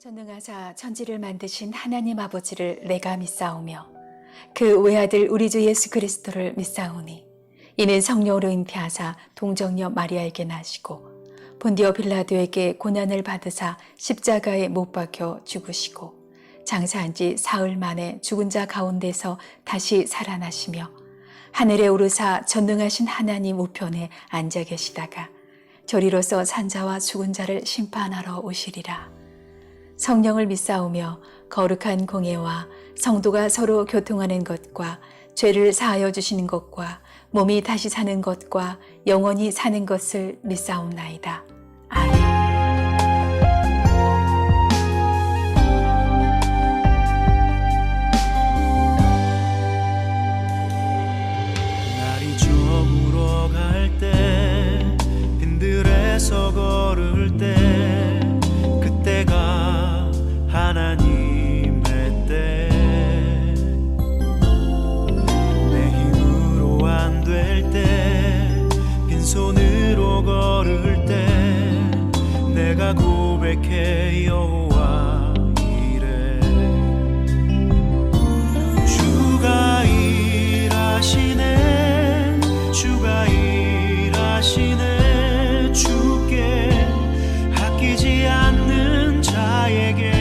전능하사 천지를 만드신 하나님 아버지를 내가 믿사오며 그 외아들 우리 주 예수 그리스도를 믿사오니 이는 성령으로 잉태하사 동정녀 마리아에게 나시고 본디오 빌라도에게 고난을 받으사 십자가에 못 박혀 죽으시고 장사한 지 사흘 만에 죽은 자 가운데서 다시 살아나시며 하늘에 오르사 전능하신 하나님 우편에 앉아 계시다가 저리로서 산자와 죽은 자를 심판하러 오시리라. 성령을 믿사오며 거룩한 공예와 성도가 서로 교통하는 것과 죄를 사하여 주시는 것과 몸이 다시 사는 것과 영원히 사는 것을 믿사옵나이다. 아멘. 날이 저물어갈 때 빈들에서 걸을 때 그때가 하나님의 때 내 힘으로 안 될 때 빈손으로 걸을 때 내가 고백해 여호와 이래 주가 일하시네 주가 일하시네 주께 아끼지 않는 자에게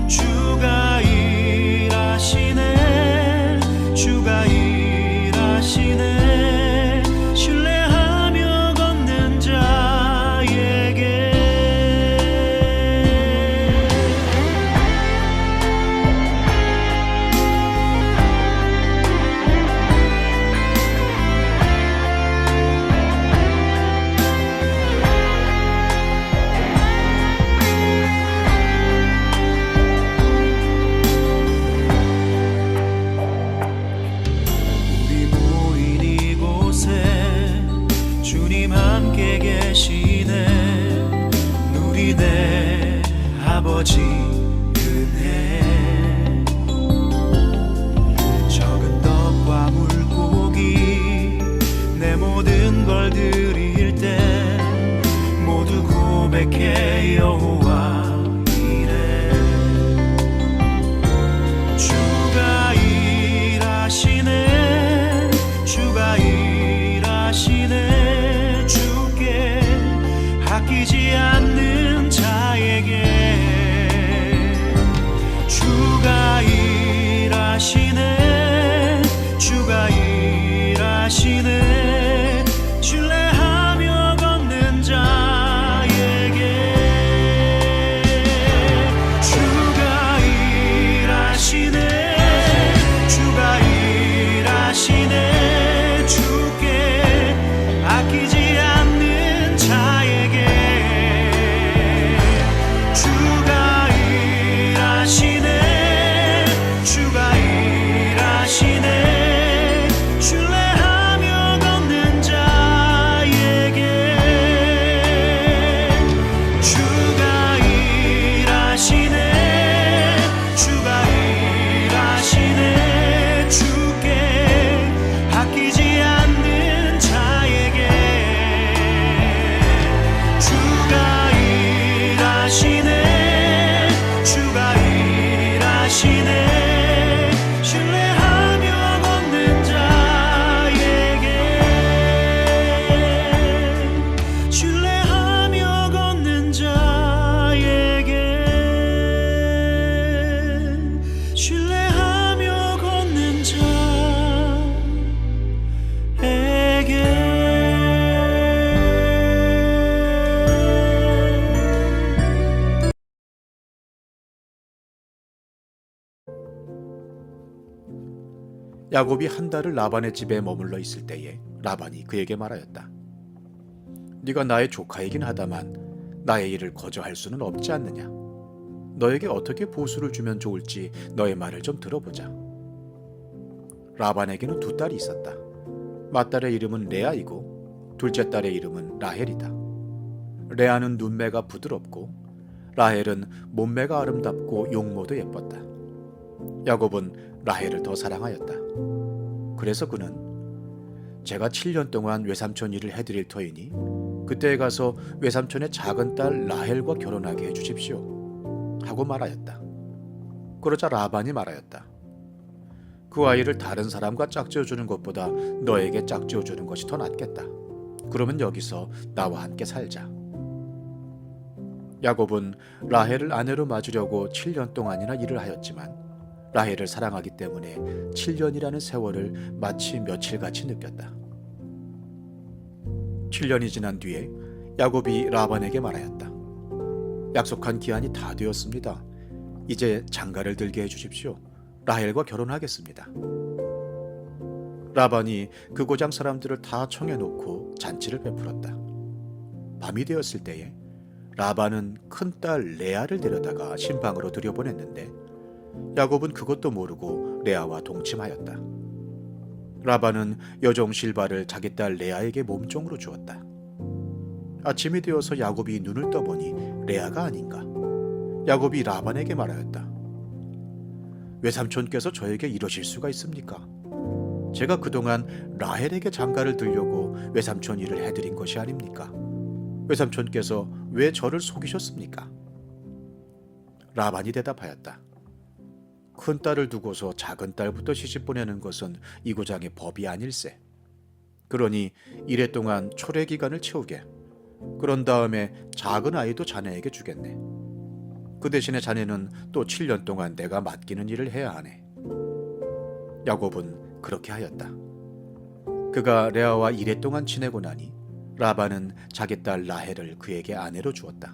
주가 일하시네 주가 일하시네 신뢰하며 걷는 자에게 우리 모인 이곳에 주님 함께 계시네 누리네 아버지 은혜 적은 떡과 물고기 내 모든 걸 드릴 때 모두 고백해 여호와 이래 주가 일하시네 주가 일하시네 주께 아끼지 않는 자에게 주가 일하시네 주가 일하시네 신뢰하며 걷는 자에게 주가 일하시네 주가 일하시네 주께 아끼지 않는 자에게 주가 일하시네 주가 일하시네 신뢰하며 걷는 자에게 주가 일하시네 주가 일하시네 주께 아끼지 않는 자에게 주가 일하시네 주가 일하시네 신뢰하며 걷는 자에게 신뢰하며 걷는 자에게 신뢰하며 걷는 자에게 야곱이 한 달을 라반의 집에 머물러 있을 때에 라반이 그에게 말하였다. 네가 나의 조카이긴 하다만 나의 일을 거저할 수는 없지 않느냐. 너에게 어떻게 보수를 주면 좋을지 너의 말을 좀 들어보자. 라반에게는 두 딸이 있었다. 맏딸의 이름은 레아이고 둘째 딸의 이름은 라헬이다. 레아는 눈매가 부드럽고 라헬은 몸매가 아름답고 용모도 예뻤다. 야곱은 라헬을 더 사랑하였다. 그래서 그는 제가 7년 동안 외삼촌 일을 해드릴 터이니 그때에 가서 외삼촌의 작은 딸 라헬과 결혼하게 해주십시오 하고 말하였다. 그러자 라반이 말하였다. 그 아이를 다른 사람과 짝지어주는 것보다 너에게 짝지어주는 것이 더 낫겠다. 그러면 여기서 나와 함께 살자. 야곱은 라헬을 아내로 맞으려고 7년 동안이나 일을 하였지만 라헬을 사랑하기 때문에 7년이라는 세월을 마치 며칠같이 느꼈다. 7년이 지난 뒤에 야곱이 라반에게 말하였다. 약속한 기한이 다 되었습니다. 이제 장가를 들게 해주십시오. 라헬과 결혼하겠습니다. 라반이 그 고장 사람들을 다 청해놓고 잔치를 베풀었다. 밤이 되었을 때에 라반은 큰딸 레아를 데려다가 신방으로 들여보냈는데 야곱은 그것도 모르고 레아와 동침하였다. 라반은 여종 실바를 자기 딸 레아에게 몸종으로 주었다. 아침이 되어서 야곱이 눈을 떠보니 레아가 아닌가. 야곱이 라반에게 말하였다. 외삼촌께서 저에게 이러실 수가 있습니까? 제가 그동안 라헬에게 장가를 들려고 외삼촌 일을 해드린 것이 아닙니까? 외삼촌께서 왜 저를 속이셨습니까? 라반이 대답하였다. 큰딸을 두고서 작은딸부터 시집 보내는 것은 이 고장의 법이 아닐세. 그러니 이래 동안 초래 기간을 채우게. 그런 다음에 작은 아이도 자네에게 주겠네. 그 대신에 자네는 또 7년 동안 내가 맡기는 일을 해야 하네. 야곱은 그렇게 하였다. 그가 레아와 이래 동안 지내고 나니 라반은 자기 딸 라헬을 그에게 아내로 주었다.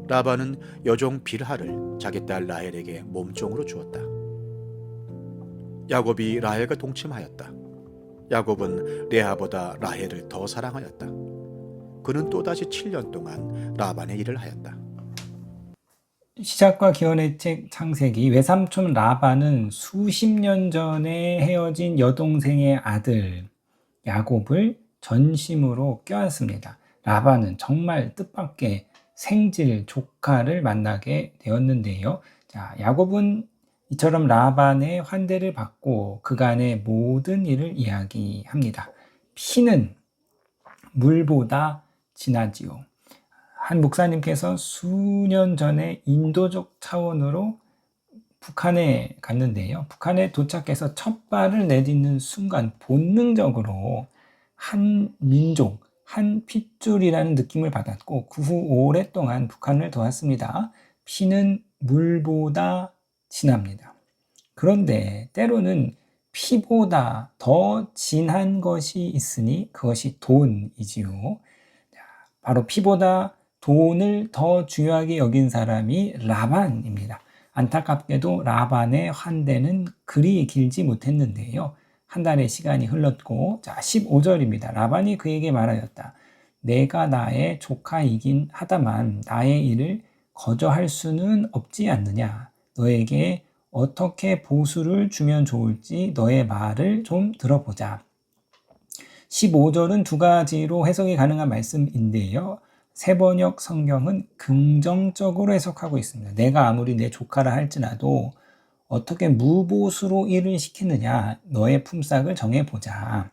라반은 여종 빌하를 자기 딸 라헬에게 몸종으로 주었다. 야곱이 라헬과 동침하였다. 야곱은 레아보다 라헬을 더 사랑하였다. 그는 또다시 7년 동안 라반의 일을 하였다. 시작과 기원의 책 창세기. 외삼촌 라반은 수십 년 전에 헤어진 여동생의 아들 야곱을 전심으로 껴안습니다. 라반은 정말 뜻밖의 생질 조카를 만나게 되었는데요. 자, 야곱은 이처럼 라반의 환대를 받고 그간의 모든 일을 이야기합니다. 피는 물보다 진하지요. 한 목사님께서 수년 전에 인도적 차원으로 북한에 갔는데요. 북한에 도착해서 첫 발을 내딛는 순간 본능적으로 한 민족, 한 핏줄이라는 느낌을 받았고 그 후 오랫동안 북한을 도왔습니다. 피는 물보다 진합니다. 그런데 때로는 피보다 더 진한 것이 있으니 그것이 돈이지요. 바로 피보다 돈을 더 중요하게 여긴 사람이 라반입니다. 안타깝게도 라반의 환대는 그리 길지 못했는데요. 한 달의 시간이 흘렀고, 자, 15절입니다. 라반이 그에게 말하였다. 내가 나의 조카이긴 하다만 나의 일을 거저할 수는 없지 않느냐. 너에게 어떻게 보수를 주면 좋을지 너의 말을 좀 들어보자. 15절은 두 가지로 해석이 가능한 말씀인데요. 세번역 성경은 긍정적으로 해석하고 있습니다. 내가 아무리 내 조카라 할지라도 어떻게 무보수로 일을 시키느냐, 너의 품삯을 정해보자.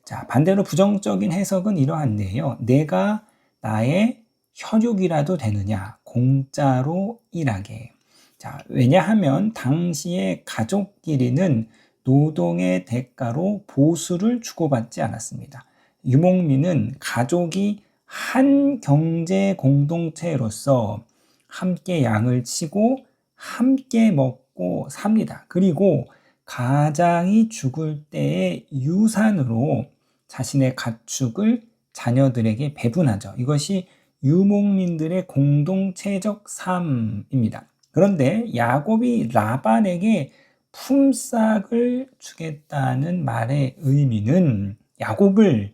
자, 반대로 부정적인 해석은 이러한데요. 내가 나의 혈육이라도 되느냐, 공짜로 일하게. 자, 왜냐하면 당시의 가족끼리는 노동의 대가로 보수를 주고받지 않았습니다. 유목민은 가족이 한 경제 공동체로서 함께 양을 치고 함께 먹고 삽니다. 그리고 가장이 죽을 때의 유산으로 자신의 가축을 자녀들에게 배분하죠. 이것이 유목민들의 공동체적 삶입니다. 그런데 야곱이 라반에게 품삯을 주겠다는 말의 의미는 야곱을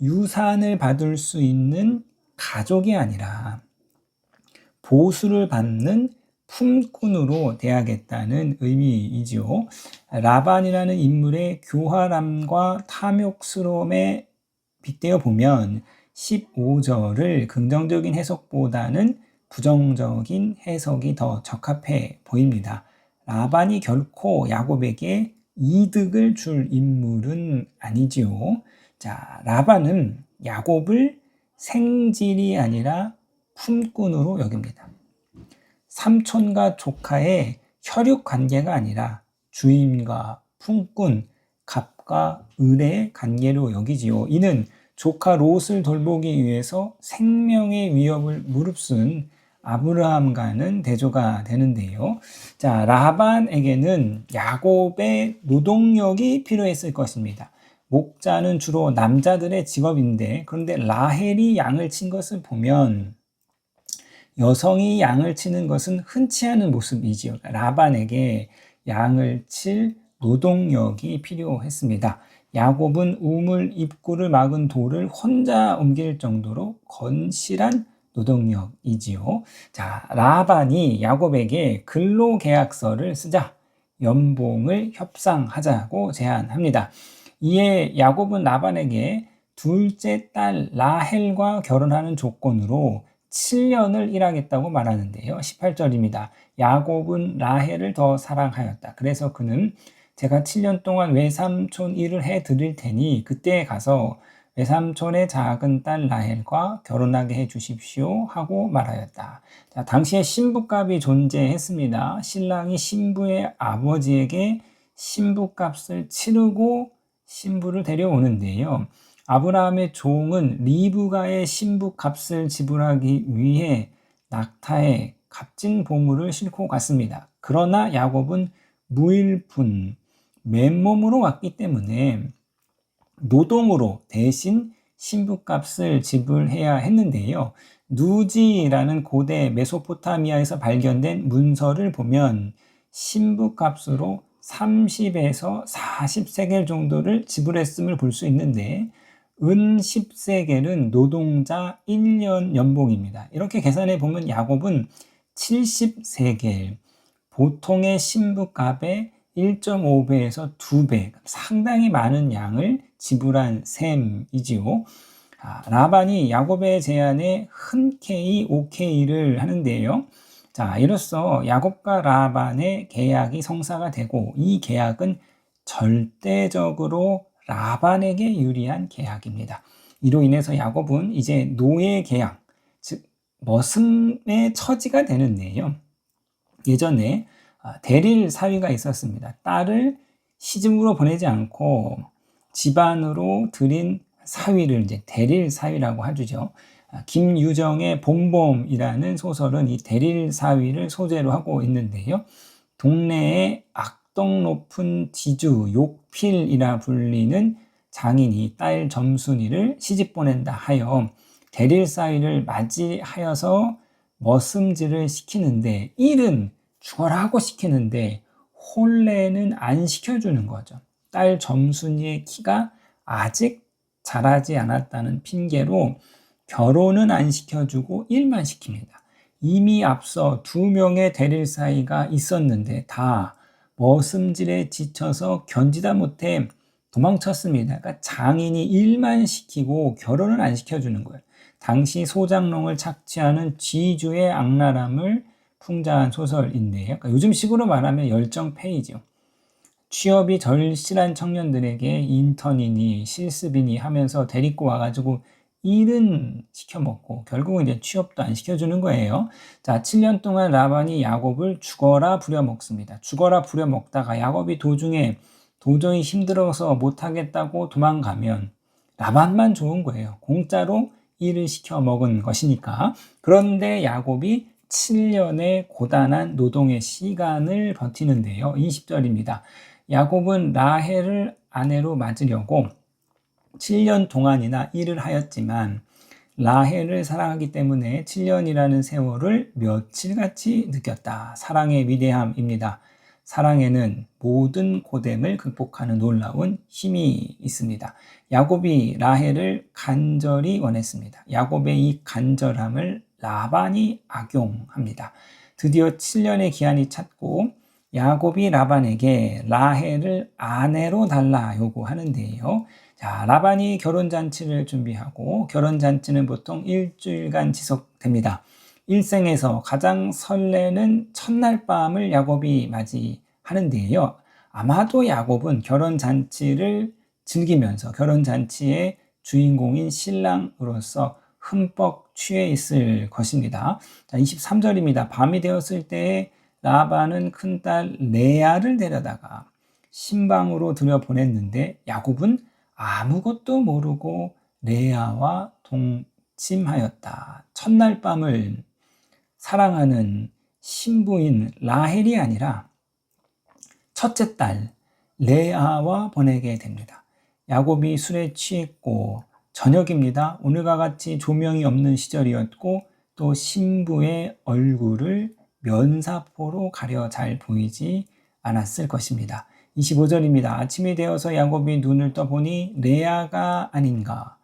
유산을 받을 수 있는 가족이 아니라 보수를 받는 품꾼으로 대하겠다는 의미이지요. 라반이라는 인물의 교활함과 탐욕스러움에 빗대어 보면 15절을 긍정적인 해석보다는 부정적인 해석이 더 적합해 보입니다. 라반이 결코 야곱에게 이득을 줄 인물은 아니지요. 자, 라반은 야곱을 생질이 아니라 품꾼으로 여깁니다. 삼촌과 조카의 혈육 관계가 아니라 주인과 품꾼, 갑과 을의 관계로 여기지요. 이는 조카 롯을 돌보기 위해서 생명의 위협을 무릅쓴 아브라함과는 대조가 되는데요. 자, 라반에게는 야곱의 노동력이 필요했을 것입니다. 목자는 주로 남자들의 직업인데, 그런데 라헬이 양을 친 것을 보면 여성이 양을 치는 것은 흔치 않은 모습이지요. 라반에게 양을 칠 노동력이 필요했습니다. 야곱은 우물 입구를 막은 돌을 혼자 옮길 정도로 건실한 노동력이지요. 자, 라반이 야곱에게 근로계약서를 쓰자 연봉을 협상하자고 제안합니다. 이에 야곱은 라반에게 둘째 딸 라헬과 결혼하는 조건으로 7년을 일하겠다고 말하는데요. 18절입니다. 야곱은 라헬을 더 사랑하였다. 그래서 그는 제가 7년 동안 외삼촌 일을 해드릴 테니 그때 가서 외삼촌의 작은 딸 라헬과 결혼하게 해주십시오 하고 말하였다. 자, 당시에 신부값이 존재했습니다. 신랑이 신부의 아버지에게 신부값을 치르고 신부를 데려오는데요. 아브라함의 종은 리브가의 신부값을 지불하기 위해 낙타에 값진 보물을 싣고 갔습니다. 그러나 야곱은 무일푼, 맨몸으로 왔기 때문에 노동으로 대신 신부값을 지불해야 했는데요. 누지라는 고대 메소포타미아에서 발견된 문서를 보면 신부값으로 30에서 40세겔 정도를 지불했음을 볼 수 있는데 은 10세겔은 노동자 1년 연봉입니다. 이렇게 계산해 보면 야곱은 70세겔, 보통의 신부값의 1.5배에서 2배, 상당히 많은 양을 지불한 셈이지요. 라반이 야곱의 제안에 흔쾌히 오케이를 하는데요. 자, 이로써 야곱과 라반의 계약이 성사가 되고 이 계약은 절대적으로 라반에게 유리한 계약입니다. 이로 인해서 야곱은 이제 노예 계약, 즉 머슴의 처지가 되는데요. 예전에 대릴 사위가 있었습니다. 딸을 시집으로 보내지 않고 집안으로 들인 사위를 이제 대릴 사위라고 하죠. 김유정의 봄봄이라는 소설은 이 대릴 사위를 소재로 하고 있는데요. 동네에 악덕 높은 지주 욕필이라 불리는 장인이 딸 점순이를 시집 보낸다 하여 대릴 사위를 맞이하여서 머슴질을 시키는데 일은 죽어라고 시키는데 혼례는 안 시켜주는 거죠. 딸 점순이의 키가 아직 자라지 않았다는 핑계로 결혼은 안 시켜주고 일만 시킵니다. 이미 앞서 2명의 대릴 사이가 있었는데 다 머슴질에 지쳐서 견디다 못해 도망쳤습니다. 그러니까 장인이 일만 시키고 결혼을 안 시켜주는 거예요. 당시 소장농을 착취하는 지주의 악랄함을 풍자한 소설인데요. 그러니까 요즘 식으로 말하면 열정페이지요. 취업이 절실한 청년들에게 인턴이니 실습이니 하면서 데리고 와가지고 일은 시켜먹고 결국은 이제 취업도 안 시켜주는 거예요. 자, 7년 동안 라반이 야곱을 죽어라 부려먹습니다. 죽어라 부려먹다가 야곱이 도중에 도저히 힘들어서 못하겠다고 도망가면 라반만 좋은 거예요. 공짜로 일을 시켜 먹은 것이니까. 그런데 야곱이 7년의 고단한 노동의 시간을 버티는데요. 20절입니다. 야곱은 라헬을 아내로 맞으려고 7년 동안이나 일을 하였지만 라헬을 사랑하기 때문에 7년이라는 세월을 며칠같이 느꼈다. 사랑의 위대함입니다. 사랑에는 모든 고됨을 극복하는 놀라운 힘이 있습니다. 야곱이 라헬을 간절히 원했습니다. 야곱의 이 간절함을 라반이 악용합니다. 드디어 7년의 기한이 찼고 야곱이 라반에게 라헬을 아내로 달라 요구하는데요. 자, 라반이 결혼잔치를 준비하고 결혼잔치는 보통 일주일간 지속됩니다. 일생에서 가장 설레는 첫날 밤을 야곱이 맞이하는데요. 아마도 야곱은 결혼잔치를 즐기면서 결혼잔치의 주인공인 신랑으로서 흠뻑 취해 있을 것입니다. 자, 23절입니다. 밤이 되었을 때에 라반은 큰딸 레아를 데려다가 신방으로 들여보냈는데 야곱은 아무것도 모르고 레아와 동침하였다. 첫날 밤을 사랑하는 신부인 라헬이 아니라 첫째 딸 레아와 보내게 됩니다. 야곱이 술에 취했고 저녁입니다. 오늘과 같이 조명이 없는 시절이었고 또 신부의 얼굴을 면사포로 가려 잘 보이지 않았을 것입니다. 25절입니다. 아침이 되어서 야곱이 눈을 떠보니 레아가 아닌가.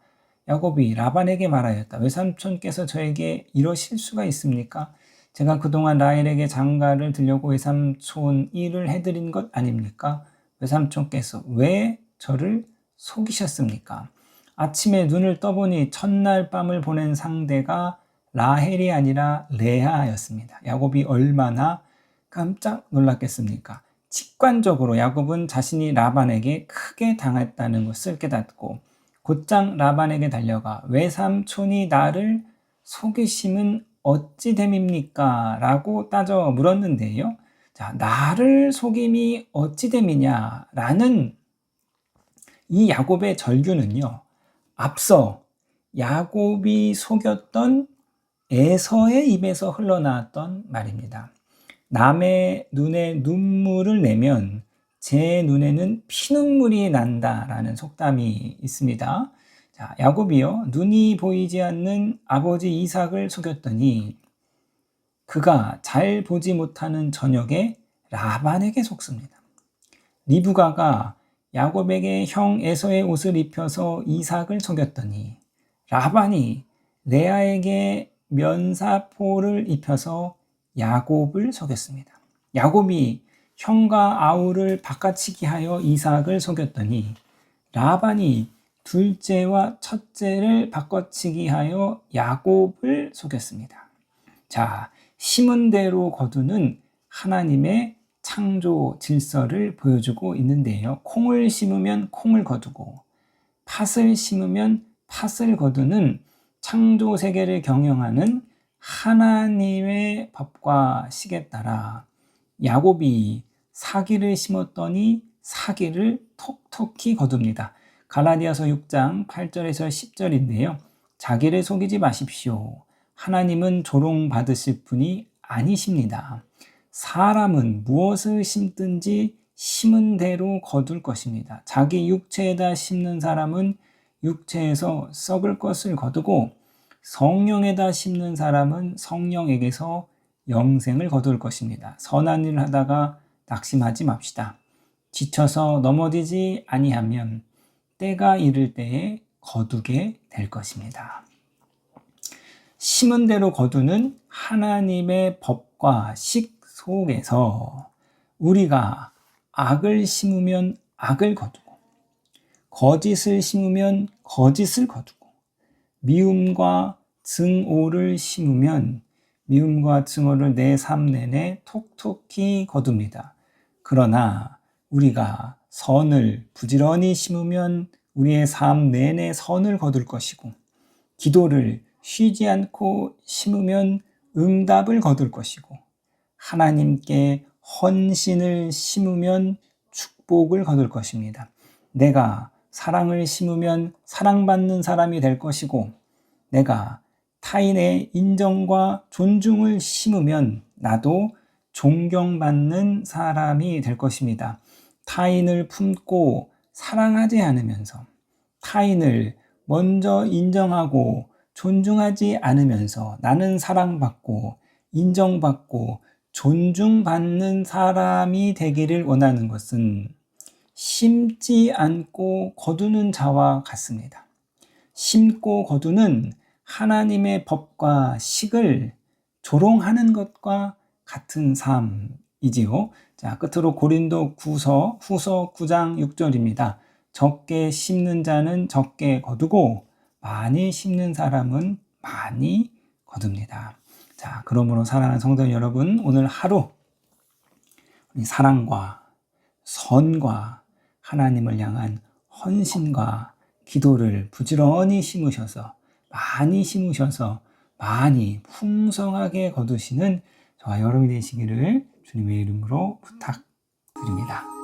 야곱이 라반에게 말하였다. 외삼촌께서 저에게 이러실 수가 있습니까? 제가 그동안 라헬에게 장가를 들려고 외삼촌 일을 해드린 것 아닙니까? 외삼촌께서 왜 저를 속이셨습니까? 아침에 눈을 떠보니 첫날 밤을 보낸 상대가 라헬이 아니라 레아였습니다. 야곱이 얼마나 깜짝 놀랐겠습니까? 직관적으로 야곱은 자신이 라반에게 크게 당했다는 것을 깨닫고 곧장 라반에게 달려가 외삼촌이 나를 속이심은 어찌 됨입니까? 라고 따져 물었는데요. 자, 나를 속임이 어찌 됨이냐? 라는 이 야곱의 절규는요. 앞서 야곱이 속였던 에서의 입에서 흘러나왔던 말입니다. 남의 눈에 눈물을 내면 제 눈에는 피눈물이 난다라는 속담이 있습니다. 자, 야곱이요. 눈이 보이지 않는 아버지 이삭을 속였더니 그가 잘 보지 못하는 저녁에 라반에게 속습니다. 리브가가 야곱에게 형 에서의 옷을 입혀서 이삭을 속였더니 라반이 레아에게 면사포를 입혀서 야곱을 속였습니다. 야곱이 형과 아우를 바꿔치기 하여 이삭을 속였더니 라반이 둘째와 첫째를 바꿔치기 하여 야곱을 속였습니다. 자, 심은 대로 거두는 하나님의 창조 질서를 보여주고 있는데요. 콩을 심으면 콩을 거두고 팥을 심으면 팥을 거두는 창조 세계를 경영하는 하나님의 법과 식에 따라 야곱이 사기를 심었더니 사기를 톡톡히 거둡니다. 갈라디아서 6장 8절에서 10절인데요. 자기를 속이지 마십시오. 하나님은 조롱받으실 분이 아니십니다. 사람은 무엇을 심든지 심은 대로 거둘 것입니다. 자기 육체에다 심는 사람은 육체에서 썩을 것을 거두고 성령에다 심는 사람은 성령에게서 영생을 거둘 것입니다. 선한 일을 하다가 낙심하지 맙시다. 지쳐서 넘어지지 아니하면 때가 이를 때에 거두게 될 것입니다. 심은 대로 거두는 하나님의 법과 식 속에서 우리가 악을 심으면 악을 거두고 거짓을 심으면 거짓을 거두고 미움과 증오를 심으면 미움과 증오를 내 삶 내내 톡톡히 거둡니다. 그러나 우리가 선을 부지런히 심으면 우리의 삶 내내 선을 거둘 것이고 기도를 쉬지 않고 심으면 응답을 거둘 것이고 하나님께 헌신을 심으면 축복을 거둘 것입니다. 내가 사랑을 심으면 사랑받는 사람이 될 것이고 내가 타인의 인정과 존중을 심으면 나도 존경받는 사람이 될 것입니다. 타인을 품고 사랑하지 않으면서 타인을 먼저 인정하고 존중하지 않으면서 나는 사랑받고 인정받고 존중받는 사람이 되기를 원하는 것은 심지 않고 거두는 자와 같습니다. 심고 거두는 하나님의 법과 식을 조롱하는 것과 같은 삶이지요. 자, 끝으로 고린도 후서 9장 6절입니다. 적게 심는 자는 적게 거두고 많이 심는 사람은 많이 거둡니다. 자, 그러므로 사랑하는 성도 여러분, 오늘 하루 우리 사랑과 선과 하나님을 향한 헌신과 기도를 부지런히 심으셔서 많이 심으셔서 많이 풍성하게 거두시는 저와 여러분이 되시기를 주님의 이름으로 부탁드립니다.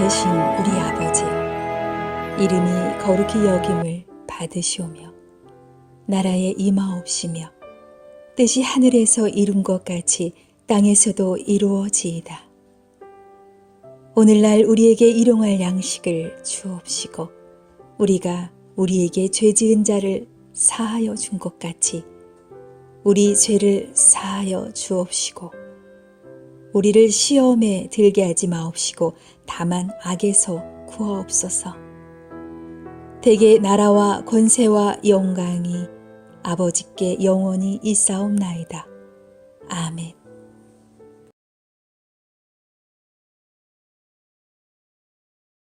계신 우리 아버지여, 이름이 거룩히 여김을 받으시오며 나라에 임하옵시며 뜻이 하늘에서 이룬 것 같이 땅에서도 이루어지이다. 오늘날 우리에게 일용할 양식을 주옵시고 우리가 우리에게 죄 지은 자를 사하여 준 것 같이 우리 죄를 사하여 주옵시고 우리를 시험에 들게 하지 마옵시고 다만 악에서 구하옵소서. 대개 나라와 권세와 영광이 아버지께 영원히 있사옵나이다. 아멘.